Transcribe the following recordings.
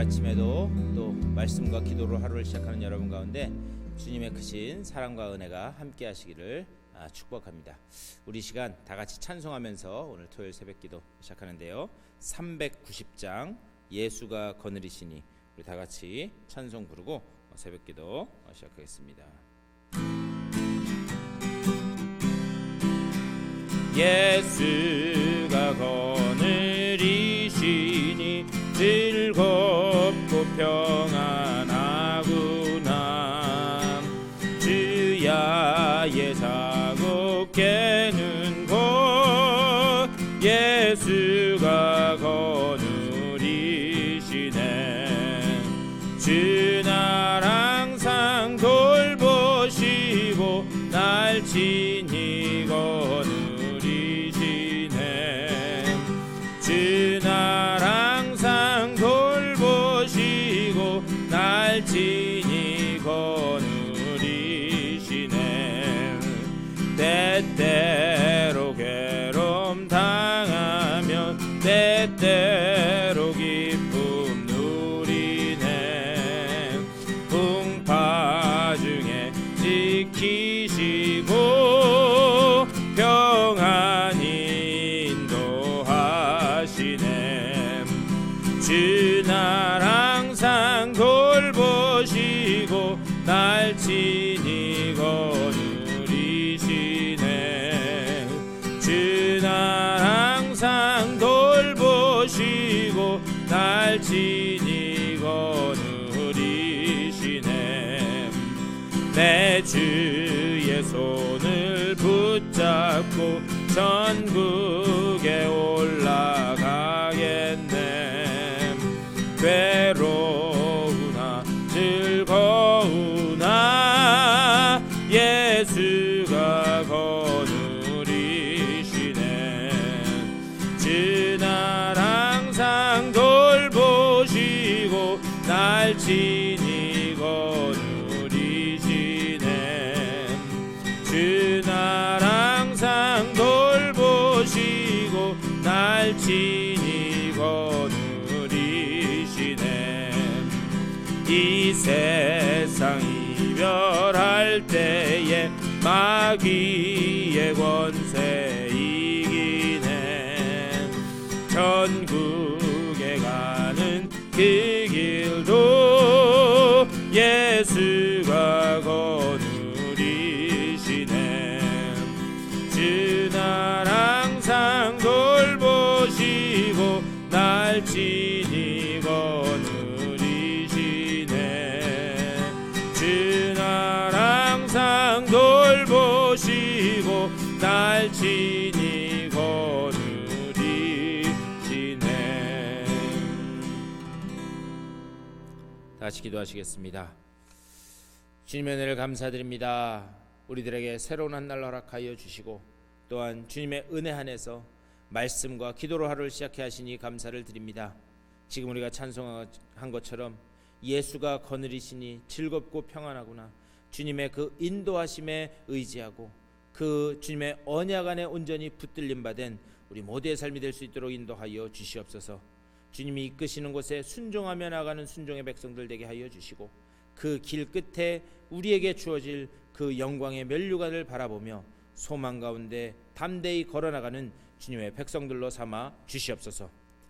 아침에도 또 말씀과 기도로 하루를 시작하는 여러분 가운데 주님의 크신 사랑과 은혜가 함께 하시기를 축복합니다. 우리 시간 다 같이 찬송하면서 오늘 토요일 새벽기도 시작하는데요. 390장 예수가 거느리시니 우리 다 같이 찬송 부르고 새벽기도 시작하겠습니다. 예수가 거느리시니 즐겁고 평안하구나. 주야의 자국 깨는 곳 예수가 거느리시네. 주 날 항상 돌보시고 날 친히 거느리시네. 주 날 항상 돌보시고 날 친히 거느리시네. 때때로 괴로움 당하면 때때로 기쁨 누리네. 풍파 중에 지키시고 평안히 인도하시네. 주 날 항상 돌보시고 날 친히 거느리시네. 주 날 항상 돌보시고 날 친히 거느리시네. 내 주의 손을 붙잡고 천국에 올라가겠네. 괴로우나 즐거우나 예수가 거느리시네. 주 날 항상 돌보시고 날 친히 거느리시네. 주 날 항상 돌보시고 날 친히 거느리시네. 이 세상 이별할 때에 마귀의 권세 이기네. 천국에 가는 그 길도 예수가 거느리시네. 주 날 항상 돌보시고 날 친히 거느리시네. 주 날 항상 돌보시고 날 친히 거느리시네. 다시 기도하시겠습니다. 주님의 은혜를 감사드립니다. 우리들에게 새로운 한 날 허락하여 주시고 또한 주님의 은혜 안에서 말씀과 기도로 하루를 시작해 하시니 감사를 드립니다. 지금 우리가 찬송한 것처럼 예수가 거느리시니 즐겁고 평안하구나. 주님의 그 인도하심에 의지하고 그 주님의 언약 안에 온전히 붙들림 받은 우리 모두의 삶이 될 수 있도록 인도하여 주시옵소서. 주님이 이끄시는 곳에 순종하며 나가는 순종의 백성들 되게 하여 주시고 그 길 끝에 우리에게 주어질 그 영광의 면류관을 바라보며 소망 가운데 담대히 걸어나가는 주님의 백성들로 삼아 주시옵소서.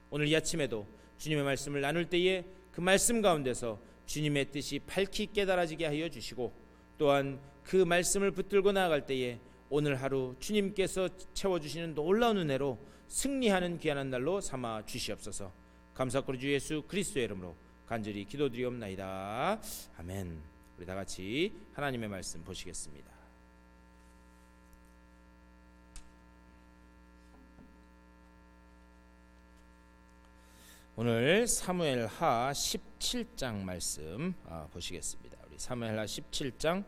오늘 이 아침에도 주님의 말씀을 나눌 때에 그 말씀 가운데서 주님의 뜻이 밝히 깨달아지게 하여 주시고 또한 그 말씀을 붙들고 나아갈 때에 오늘 하루 주님께서 채워주시는 놀라운 은혜로 승리하는 귀한 날로 삼아 주시옵소서. 감사드리고 주 예수 그리스도의 이름으로 간절히 기도드리옵나이다. 아멘. 우리 다 같이 하나님의 말씀 보시겠습니다. 오늘 사무엘하 17장 말씀 보시겠습니다. 우리 사무엘하 17장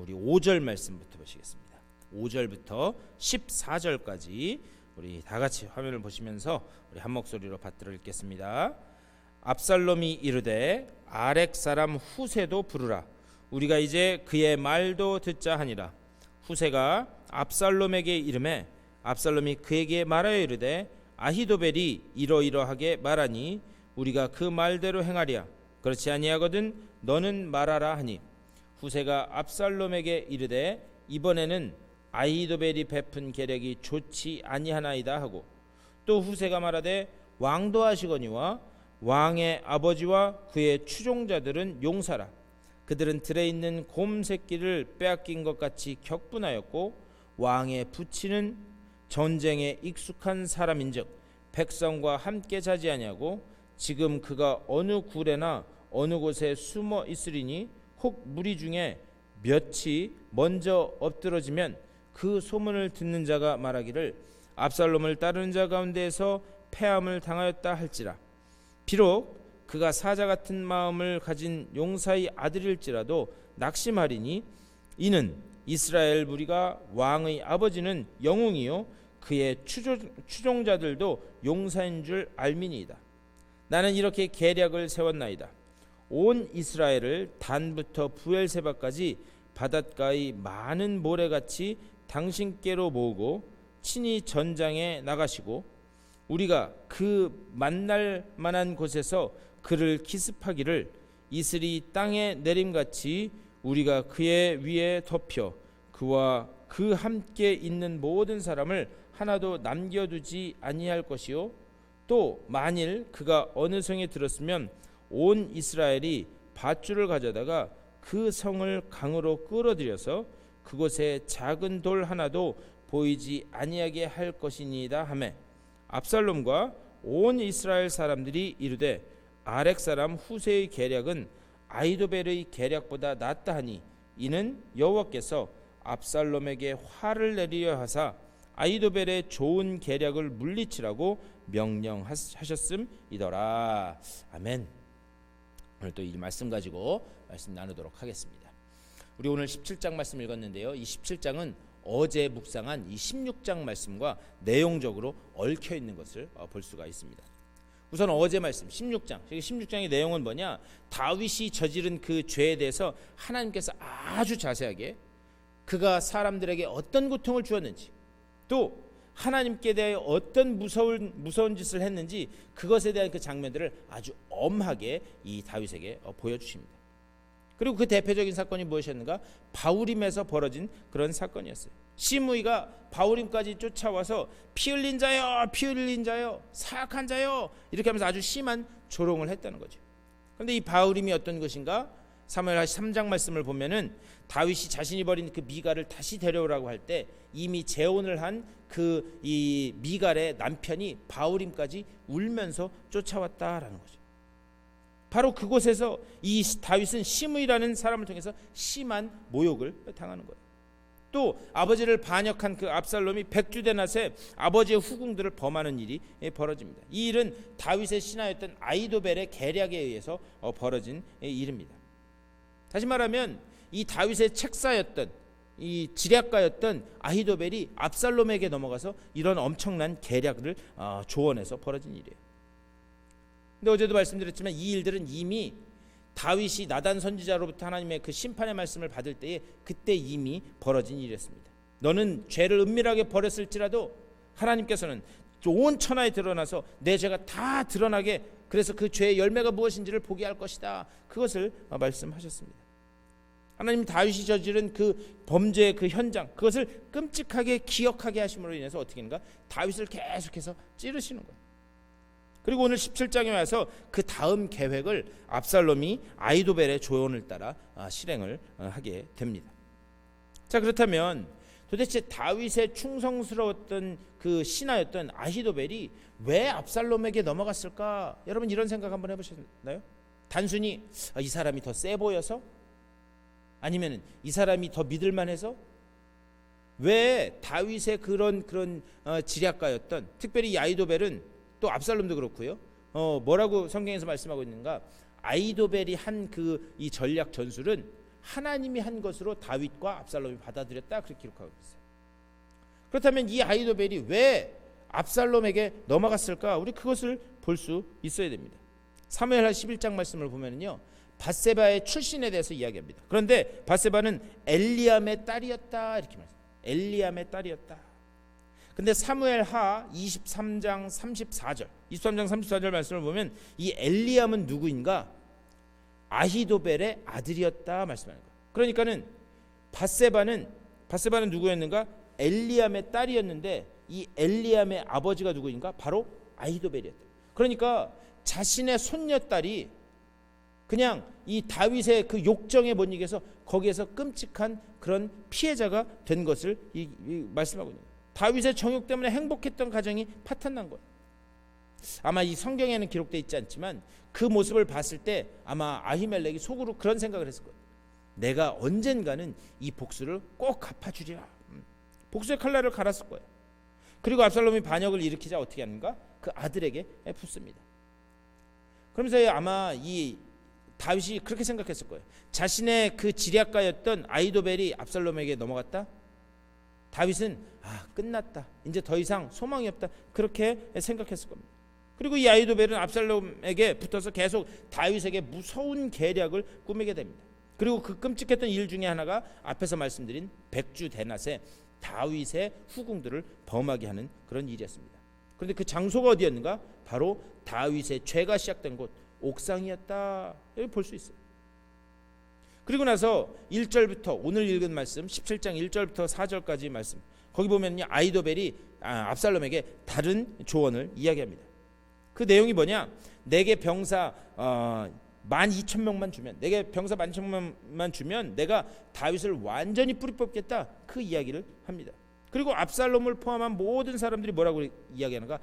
우리 5절 말씀부터 보시겠습니다. 5절부터 14절까지 우리 다 같이 화면을 보시면서 우리 한 목소리로 받들어 읽겠습니다. 압살롬이 이르되 아렉 사람 후세도 부르라. 우리가 이제 그의 말도 듣자 하니라. 후세가 압살롬에게 이르매 압살롬이 그에게 말하여 이르되 아히도벨이 이러이러하게 말하니 우리가 그 말대로 행하랴. 그렇지 아니하거든 너는 말하라 하니 후세가 압살롬에게 이르되 이번에는 아히도벨이 베푼 계략이 좋지 아니하나이다 하고 또 후세가 말하되 왕도 하시거니와 왕의 아버지와 그의 추종자들은 용사라. 그들은 들에 있는 곰 새끼를 빼앗긴 것 같이 격분하였고 왕의 부치는 전쟁에 익숙한 사람인즉 백성과 함께 자지 아니하고 지금 그가 어느 굴에나 어느 곳에 숨어 있으리니 혹 무리 중에 몇이 먼저 엎드러지면 그 소문을 듣는 자가 말하기를 압살롬을 따르는 자 가운데에서 패함을 당하였다 할지라. 비록 그가 사자 같은 마음을 가진 용사의 아들일지라도 낙심하리니 이는 이스라엘 무리가 왕의 아버지는 영웅이요 그의 추종자들도 용사인 줄 알미니이다. 나는 이렇게 계략을 세웠나이다. 온 이스라엘을 단부터 부엘세바까지 바닷가의 많은 모래같이 당신께로 모으고 친히 전장에 나가시고 우리가 그 만날 만한 곳에서 그를 기습하기를 이슬이 땅에 내림같이 우리가 그의 위에 덮여 그와 그 함께 있는 모든 사람을 하나도 남겨두지 아니할 것이요 또 만일 그가 어느 성에 들었으면 온 이스라엘이 밧줄을 가져다가 그 성을 강으로 끌어들여서 그곳에 작은 돌 하나도 보이지 아니하게 할 것이니이다 하매 압살롬과 온 이스라엘 사람들이 이르되 아렉 사람 후세의 계략은 아히도벨의 계략보다 낫다 하니 이는 여호와께서 압살롬에게 화를 내리려 하사 아히도벨의 좋은 계략을 물리치라고 명령하셨음이더라. 아멘. 오늘 또 이 말씀 가지고 말씀 나누도록 하겠습니다. 우리 오늘 17장 말씀 읽었는데요. 이 17장은 어제 묵상한 이 16장 말씀과 내용적으로 얽혀 있는 것을 볼 수가 있습니다. 우선 어제 말씀 16장. 16장의 내용은 뭐냐? 다윗이 저지른 그 죄에 대해서 하나님께서 아주 자세하게 그가 사람들에게 어떤 고통을 주었는지 또 하나님께 대해 어떤 무서운 짓을 했는지 그것에 대한 그 장면들을 아주 엄하게 이 다윗에게 보여주십니다. 그리고 그 대표적인 사건이 무엇이었는가? 바후림에서 벌어진 그런 사건이었어요. 시므이가 바후림까지 쫓아와서 피 흘린 자여, 피 흘린 자여, 사악한 자여 이렇게 하면서 아주 심한 조롱을 했다는 거죠. 그런데 이 바후림이 어떤 것인가? 사무엘하 3장 말씀을 보면은 다윗이 자신이 버린 그 미갈을 다시 데려오라고 할 때 이미 재혼을 한 그 이 미갈의 남편이 바후림까지 울면서 쫓아왔다라는 거죠. 바로 그곳에서 이 다윗은 시므이라는 사람을 통해서 심한 모욕을 당하는 거예요. 또 아버지를 반역한 그 압살롬이 백주대낮에 아버지의 후궁들을 범하는 일이 벌어집니다. 이 일은 다윗의 신하였던 아히도벨의 계략에 의해서 벌어진 일입니다. 다시 말하면 이 다윗의 책사였던 이 지략가였던 아히도벨이 압살롬에게 넘어가서 이런 엄청난 계략을 조언해서 벌어진 일이에요. 근데 어제도 말씀드렸지만 이 일들은 이미 다윗이 나단 선지자로부터 하나님의 그 심판의 말씀을 받을 때에 그때 이미 벌어진 일이었습니다. 너는 죄를 은밀하게 버렸을지라도 하나님께서는 온 천하에 드러나서 내 죄가 다 드러나게 그래서 그 죄의 열매가 무엇인지를 보게 할 것이다. 그것을 말씀하셨습니다. 하나님 다윗이 저지른 그 범죄의 그 현장 그것을 끔찍하게 기억하게 하심으로 인해서 어떻게 하는가? 다윗을 계속해서 찌르시는 거예요. 그리고 오늘 17장에 와서 그 다음 계획을 압살롬이 아히도벨의 조언을 따라 실행을 하게 됩니다. 자, 그렇다면 도대체 다윗의 충성스러웠던 그 신하였던 아히도벨이 왜 압살롬에게 넘어갔을까? 여러분 이런 생각 한번 해보셨나요? 단순히 이 사람이 더 세 보여서? 아니면 이 사람이 더 믿을만해서? 왜 다윗의 그런 지략가였던 특별히 이 아히도벨은 또 압살롬도 그렇고요. 뭐라고 성경에서 말씀하고 있는가? 아히도벨이 한 그 이 전략 전술은 하나님이 한 것으로 다윗과 압살롬이 받아들였다 그렇게 기록하고 있어요. 그렇다면 이 아히도벨이 왜 압살롬에게 넘어갔을까? 우리 그것을 볼 수 있어야 됩니다. 사무엘하 11장 말씀을 보면요. 밧세바의 출신에 대해서 이야기합니다. 그런데 밧세바는 엘리암의 딸이었다 이렇게 말합니다. 엘리암의 딸이었다. 근데 사무엘하 23장 34절 말씀을 보면 이 엘리암은 누구인가? 아히도벨의 아들이었다 말씀하는 거예요. 그러니까는 바세바는 누구였는가? 엘리암의 딸이었는데 이 엘리암의 아버지가 누구인가? 바로 아히도벨이었다. 그러니까 자신의 손녀딸이 그냥 이 다윗의 그 욕정에 못 이겨서 거기에서 끔찍한 그런 피해자가 된 것을 말씀하고 있는 거예요. 다윗의 정욕 때문에 행복했던 가정이 파탄난 거예요. 아마 이 성경에는 기록되어 있지 않지만 그 모습을 봤을 때 아마 아히멜렉이 속으로 그런 생각을 했을 거예요. 내가 언젠가는 이 복수를 꼭 갚아주리라. 복수의 칼날을 갈았을 거예요. 그리고 압살롬이 반역을 일으키자 어떻게 하는가? 그 아들에게 붓습니다. 그러면서 아마 이 다윗이 그렇게 생각했을 거예요. 자신의 그 지략가였던 아히도벨이 압살롬에게 넘어갔다. 다윗은 끝났다. 이제 더 이상 소망이 없다. 그렇게 생각했을 겁니다. 그리고 이 아히도벨은 압살롬에게 붙어서 계속 다윗에게 무서운 계략을 꾸미게 됩니다. 그리고 그 끔찍했던 일 중에 하나가 앞에서 말씀드린 백주 대낮에 다윗의 후궁들을 범하게 하는 그런 일이었습니다. 그런데 그 장소가 어디였는가? 바로 다윗의 죄가 시작된 곳 옥상이었다. 여기 볼 수 있어요. 그리고 나서 1절부터 오늘 읽은 말씀 17장 1절부터 4절까지 말씀 거기 보면요 아히도벨이 압살롬에게 다른 조언을 이야기합니다. 그 내용이 뭐냐? 내게 병사 12,000명만 주면 내게 병사 12,000명만 주면 내가 다윗을 완전히 뿌리 뽑겠다. 그 이야기를 합니다. 그리고 압살롬을 포함한 모든 사람들이 뭐라고 이야기하는가?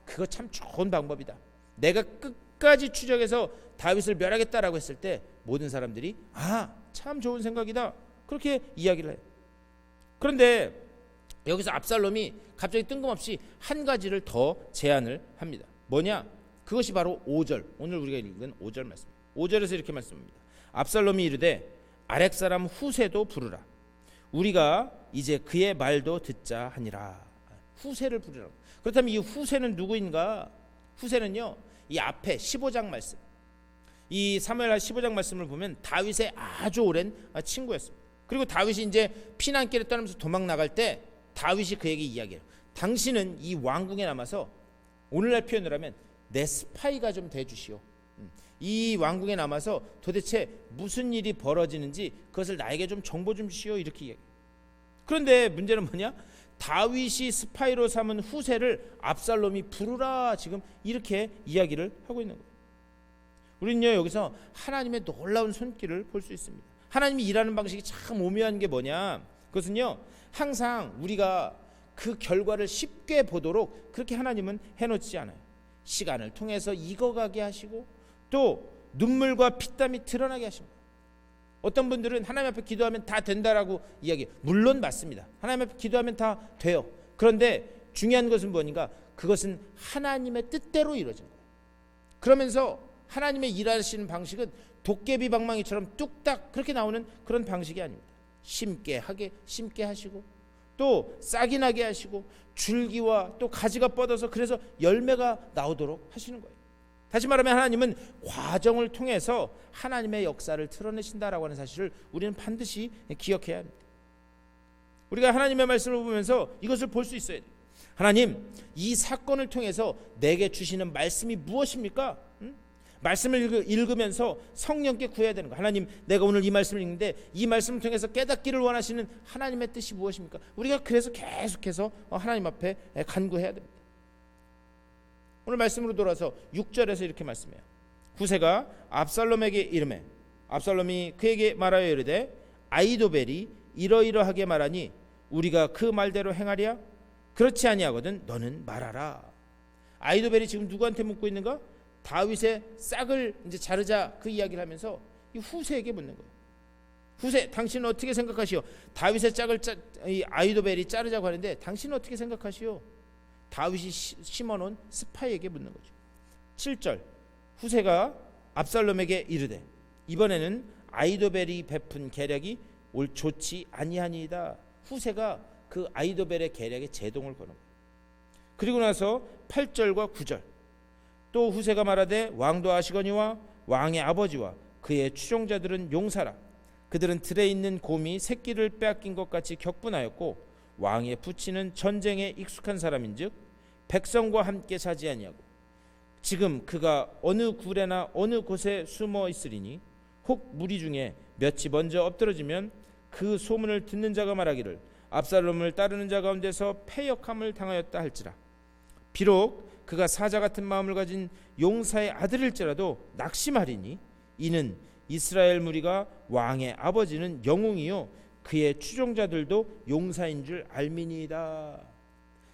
그거 참 좋은 방법이다. 내가 끝까지 추적해서 다윗을 멸하겠다라고 했을 때 모든 사람들이 참 좋은 생각이다. 그렇게 이야기를 해요. 그런데 여기서 압살롬이 갑자기 뜬금없이 한 가지를 더 제안을 합니다. 뭐냐? 그것이 바로 5절 오늘 우리가 읽은 5절 말씀. 5절에서 이렇게 말씀합니다. 압살롬이 이르되 아렉 사람 후세도 부르라. 우리가 이제 그의 말도 듣자 하니라. 후세를 부르라. 그렇다면 이 후세는 누구인가? 후세는요 이 앞에 15장 말씀 이 사무엘하 15장 말씀을 보면 다윗의 아주 오랜 친구였습니다. 그리고 다윗이 이제 피난길에 떠나면서 도망 나갈 때 다윗이 그에게 이야기해요. 당신은 이 왕궁에 남아서 오늘날 표현을 하면 내 스파이가 좀 돼주시오. 이 왕궁에 남아서 도대체 무슨 일이 벌어지는지 그것을 나에게 좀 정보 좀 주시오. 이렇게 이야기해요. 그런데 문제는 뭐냐? 다윗이 스파이로 삼은 후세를 압살롬이 부르라 지금 이렇게 이야기를 하고 있는 거예요. 우리는요 여기서 하나님의 놀라운 손길을 볼 수 있습니다. 하나님이 일하는 방식이 참 오묘한 게 뭐냐? 그것은요 항상 우리가 그 결과를 쉽게 보도록 그렇게 하나님은 해놓지 않아요. 시간을 통해서 익어가게 하시고 또 눈물과 피땀이 드러나게 하십니다. 어떤 분들은 하나님 앞에 기도하면 다 된다라고 이야기해요. 물론 맞습니다. 하나님 앞에 기도하면 다 돼요. 그런데 중요한 것은 뭐니까 그것은 하나님의 뜻대로 이루어진 거예요. 그러면서 하나님의 일하시는 방식은 도깨비 방망이처럼 뚝딱 그렇게 나오는 그런 방식이 아닙니다. 심게 하시고 또 싹이 나게 하시고 줄기와 또 가지가 뻗어서 그래서 열매가 나오도록 하시는 거예요. 다시 말하면 하나님은 과정을 통해서 하나님의 역사를 드러내신다라고 하는 사실을 우리는 반드시 기억해야 합니다. 우리가 하나님의 말씀을 보면서 이것을 볼 수 있어야 돼요. 하나님, 이 사건을 통해서 내게 주시는 말씀이 무엇입니까? 말씀을 읽으면서 성령께 구해야 되는 거. 하나님, 내가 오늘 이 말씀을 읽는데 이 말씀을 통해서 깨닫기를 원하시는 하나님의 뜻이 무엇입니까? 우리가 그래서 계속해서 하나님 앞에 간구해야 됩니다. 오늘 말씀으로 돌아서 6절에서 이렇게 말씀해요. 후세가 압살롬에게 이르매 압살롬이 그에게 말하여 이르되 아히도벨이 이러이러하게 말하니 우리가 그 말대로 행하랴? 그렇지 아니하거든 너는 말하라. 아히도벨이 지금 누구한테 묻고 있는가? 다윗의 싹을 이제 자르자 그 이야기를 하면서 이 후세에게 묻는 거예요. 후세, 당신은 어떻게 생각하시오? 다윗의 짝을 아히도벨이 자르자고 하는데 당신은 어떻게 생각하시오? 다윗이 심어놓은 스파이에게 묻는 거죠. 7절 후세가 압살롬에게 이르되 이번에는 아히도벨이 베푼 계략이 좋지 아니하니이다. 후세가 그 아히도벨의 계략에 제동을 거는 거예요. 그리고 나서 8절과 9절 또 후세가 말하되 왕도 아시거니와 왕의 아버지와 그의 추종자들은 용사라. 그들은 들에 있는 곰이 새끼를 빼앗긴 것 같이 격분하였고 왕에 붙이는 전쟁에 익숙한 사람인즉 백성과 함께 자지 아니하고 지금 그가 어느 굴에나 어느 곳에 숨어 있으리니 혹 무리 중에 몇이 먼저 엎드러지면 그 소문을 듣는 자가 말하기를 압살롬을 따르는 자 가운데서 패역함을 당하였다 할지라. 비록 그가 사자 같은 마음을 가진 용사의 아들일지라도 낙심하리니 이는 이스라엘 무리가 왕의 아버지는 영웅이요 그의 추종자들도 용사인 줄 알미니이다.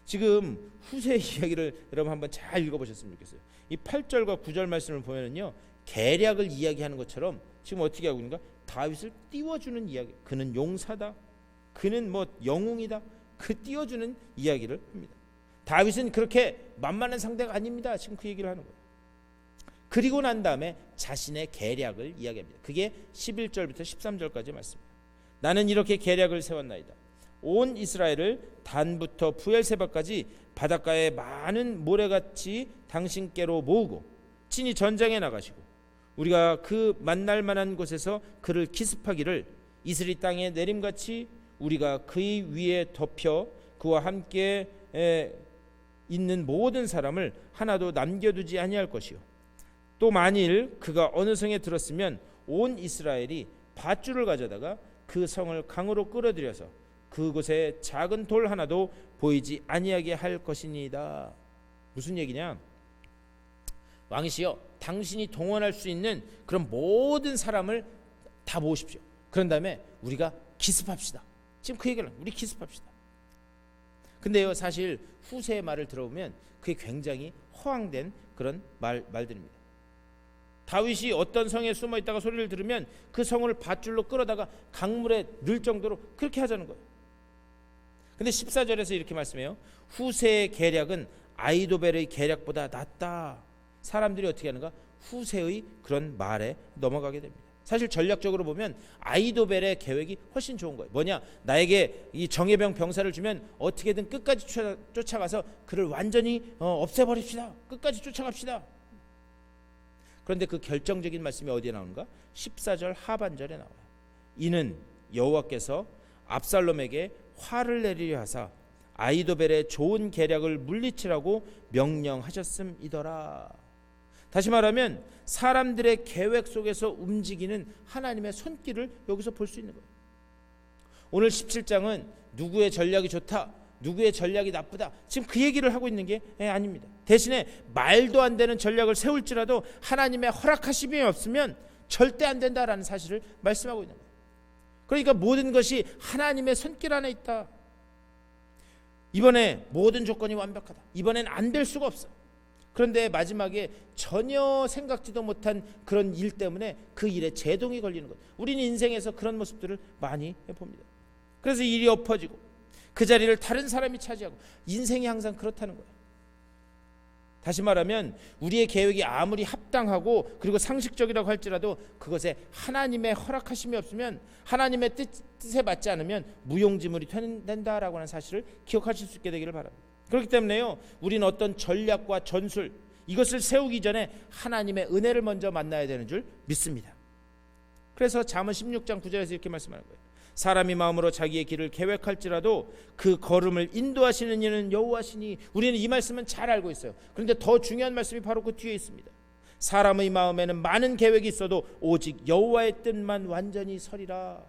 지금 후세 이야기를 여러분 한번 잘 읽어보셨으면 좋겠어요. 이 8절과 9절 말씀을 보면은요 계략을 이야기하는 것처럼 지금 어떻게 하고 있는가? 다윗을 띄워주는 이야기. 그는 용사다. 그는 뭐 영웅이다. 그 띄워주는 이야기를 합니다. 다윗은 그렇게 만만한 상대가 아닙니다. 지금 그 얘기를 하는 거예요. 그리고 난 다음에 자신의 계략을 이야기합니다. 그게 11절부터 13절까지 말씀입니다. 나는 이렇게 계략을 세웠나이다. 온 이스라엘을 단부터 부엘세바까지 바닷가에 많은 모래같이 당신께로 모으고 친히 전장에 나가시고 우리가 그 만날 만한 곳에서 그를 기습하기를 이스리 땅에 내림같이 우리가 그의 위에 덮여 그와 함께 있는 모든 사람을 하나도 남겨두지 아니할 것이요 또 만일 그가 어느 성에 들었으면 온 이스라엘이 밧줄을 가져다가 그 성을 강으로 끌어들여서 그곳에 작은 돌 하나도 보이지 아니하게 할 것이니이다. 무슨 얘기냐? 왕이시여 당신이 동원할 수 있는 그런 모든 사람을 다 모으십시오. 그런 다음에 우리가 기습합시다. 지금 그 얘기를 우리 기습합시다. 근데요 사실 후세의 말을 들어보면 그게 굉장히 허황된 그런 말들입니다. 다윗이 어떤 성에 숨어 있다가 소리를 들으면 그 성을 밧줄로 끌어다가 강물에 넣을 정도로 그렇게 하자는 거예요. 근데 14절에서 이렇게 말씀해요. 후세의 계략은 아이도벨의 계략보다 낫다. 사람들이 어떻게 하는가? 후세의 그런 말에 넘어가게 됩니다. 사실 전략적으로 보면 아이도벨의 계획이 훨씬 좋은 거예요. 뭐냐? 나에게 이 정예병 병사를 주면 어떻게든 끝까지 쫓아가서 그를 완전히 없애버립시다. 끝까지 쫓아갑시다. 그런데 그 결정적인 말씀이 어디에 나오는가? 14절 하반절에 나와요. 이는 여호와께서 압살롬에게 화를 내리려 하사 아이도벨의 좋은 계략을 물리치라고 명령하셨음이더라. 다시 말하면 사람들의 계획 속에서 움직이는 하나님의 손길을 여기서 볼 수 있는 거예요. 오늘 17장은 누구의 전략이 좋다, 누구의 전략이 나쁘다, 지금 그 얘기를 하고 있는 게 아닙니다. 대신에 말도 안 되는 전략을 세울지라도 하나님의 허락하심이 없으면 절대 안 된다라는 사실을 말씀하고 있는 거예요. 그러니까 모든 것이 하나님의 손길 안에 있다. 이번에 모든 조건이 완벽하다. 이번엔 안 될 수가 없어. 그런데 마지막에 전혀 생각지도 못한 그런 일 때문에 그 일에 제동이 걸리는 것. 우리는 인생에서 그런 모습들을 많이 봅니다. 그래서 일이 엎어지고 그 자리를 다른 사람이 차지하고 인생이 항상 그렇다는 거예요. 다시 말하면 우리의 계획이 아무리 합당하고 그리고 상식적이라고 할지라도 그것에 하나님의 허락하심이 없으면 하나님의 뜻에 맞지 않으면 무용지물이 된다라고 하는 사실을 기억하실 수 있게 되기를 바랍니다. 그렇기 때문에요 우리는 어떤 전략과 전술 이것을 세우기 전에 하나님의 은혜를 먼저 만나야 되는 줄 믿습니다. 그래서 잠언 16장 9절에서 이렇게 말씀하는 거예요. 사람이 마음으로 자기의 길을 계획할지라도 그 걸음을 인도하시는 이는 여호와시니. 우리는 이 말씀은 잘 알고 있어요. 그런데 더 중요한 말씀이 바로 그 뒤에 있습니다. 사람의 마음에는 많은 계획이 있어도 오직 여호와의 뜻만 완전히 서리라.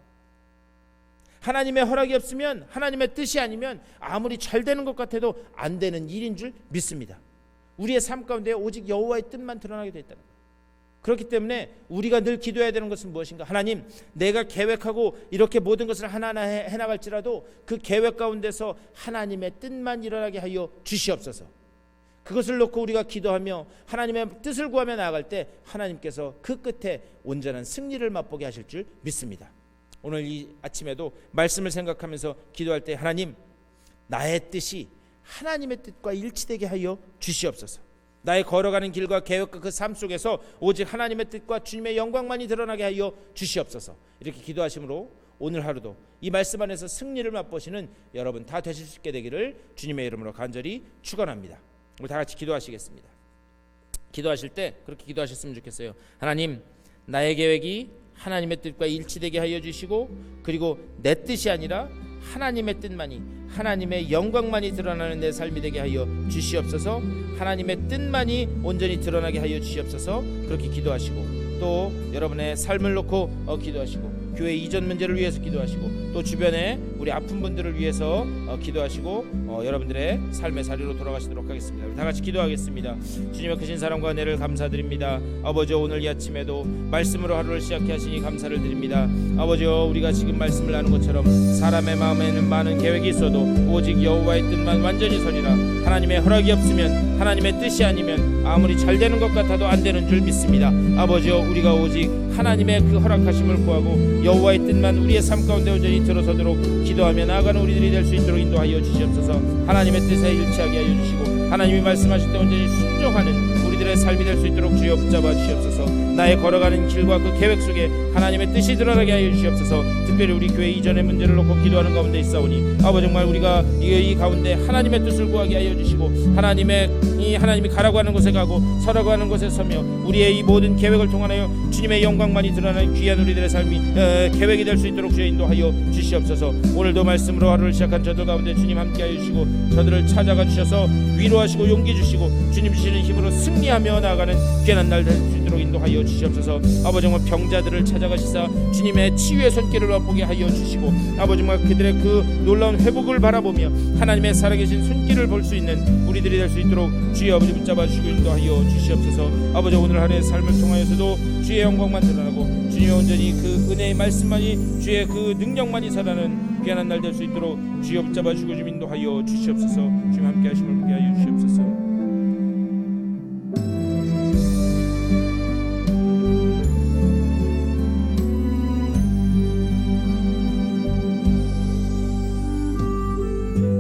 하나님의 허락이 없으면 하나님의 뜻이 아니면 아무리 잘 되는 것 같아도 안 되는 일인 줄 믿습니다. 우리의 삶 가운데 오직 여호와의 뜻만 드러나게 되어 있다는 거예요. 그렇기 때문에 우리가 늘 기도해야 되는 것은 무엇인가? 하나님, 내가 계획하고 이렇게 모든 것을 하나하나 해나갈지라도 그 계획 가운데서 하나님의 뜻만 일어나게 하여 주시옵소서. 그것을 놓고 우리가 기도하며 하나님의 뜻을 구하며 나아갈 때 하나님께서 그 끝에 온전한 승리를 맛보게 하실 줄 믿습니다. 오늘 이 아침에도 말씀을 생각하면서 기도할 때 하나님, 나의 뜻이 하나님의 뜻과 일치되게 하여 주시옵소서. 나의 걸어가는 길과 계획과 그 삶 속에서 오직 하나님의 뜻과 주님의 영광만이 드러나게 하여 주시옵소서. 이렇게 기도하심으로 오늘 하루도 이 말씀 안에서 승리를 맛보시는 여러분 다 되실 수 있게 되기를 주님의 이름으로 간절히 축원합니다. 우리 다 같이 기도하시겠습니다. 기도하실 때 그렇게 기도하셨으면 좋겠어요. 하나님, 나의 계획이 하나님의 뜻과 일치되게 하여 주시고 그리고 내 뜻이 아니라 하나님의 뜻만이, 하나님의 영광만이 드러나는 내 삶이 되게 하여 주시옵소서. 하나님의 뜻만이 온전히 드러나게 하여 주시옵소서. 그렇게 기도하시고 또 여러분의 삶을 놓고 기도하시고 교회 이전 문제를 위해서 기도하시고 또 주변에 우리 아픈 분들을 위해서 기도하시고 여러분들의 삶의 자리로 돌아가시도록 하겠습니다. 우리 다 같이 기도하겠습니다. 주님의 크신 사랑과 은혜를 감사드립니다. 아버지여, 오늘 이 아침에도 말씀으로 하루를 시작해 하시니 감사를 드립니다. 아버지여, 우리가 지금 말씀을 나눈 것처럼 사람의 마음에는 많은 계획이 있어도 오직 여호와의 뜻만 완전히 서리라. 하나님의 허락이 없으면, 하나님의 뜻이 아니면 아무리 잘 되는 것 같아도 안 되는 줄 믿습니다. 아버지여, 우리가 오직 하나님의 그 허락하심을 구하고 여호와의 뜻만 우리의 삶 가운데 온전히 들어서도록 기도하며 나아가는 우리들이 될 수 있도록 인도하여 주시옵소서. 하나님의 뜻에 일치하게 하여 주시고 하나님이 말씀하실 때 온전히 순종하는 우리들의 삶이 될 수 있도록 주여 붙잡아 주시옵소서. 나의 걸어가는 길과 그 계획 속에 하나님의 뜻이 드러나게 하여 주시옵소서. 특별히 우리 교회 이전의 문제를 놓고 기도하는 가운데 있사오니 아버지, 정말 우리가 이 가운데 하나님의 뜻을 구하게 하여 주시고 하나님이 가라고 하는 곳에 가고 서라고 하는 곳에 서며 우리의 이 모든 계획을 통하여 주님의 영광만이 드러나는 귀한 우리들의 삶이 계획이 될 수 있도록 주여 인도하여 주시옵소서. 오늘도 말씀으로 하루를 시작한 저들 가운데 주님 함께하여 주시고 저들을 찾아가 주셔서 위로하시고 용기 주시고 주님 주시는 힘으로 승리하며 나아가는 귀한 날 될 수 있도록 인도하여 주시옵소서. 아버지, 정말 병자들을 찾아가시사 주님의 치유의 손길을 맛보게 하여 주시고 아버지, 정말 그들의 그 놀라운 회복을 바라보며 하나님의 살아계신 손길을 볼 수 있는 우리들이 될 수 있도록 주의 아버지 붙잡아 주시고 인도하여 주시옵소서. 아버지, 오늘 하루의 삶을 통하여서도 주의 영광만 드러나고 주님의 온전히 그 은혜의 말씀만이, 주의 그 능력만이 살아나는 귀한 날 될 수 있도록 주여 붙잡아 주시고 좀 인도하여 주시옵소서. 주님 함께 하심을 보게 하여 주시옵소서.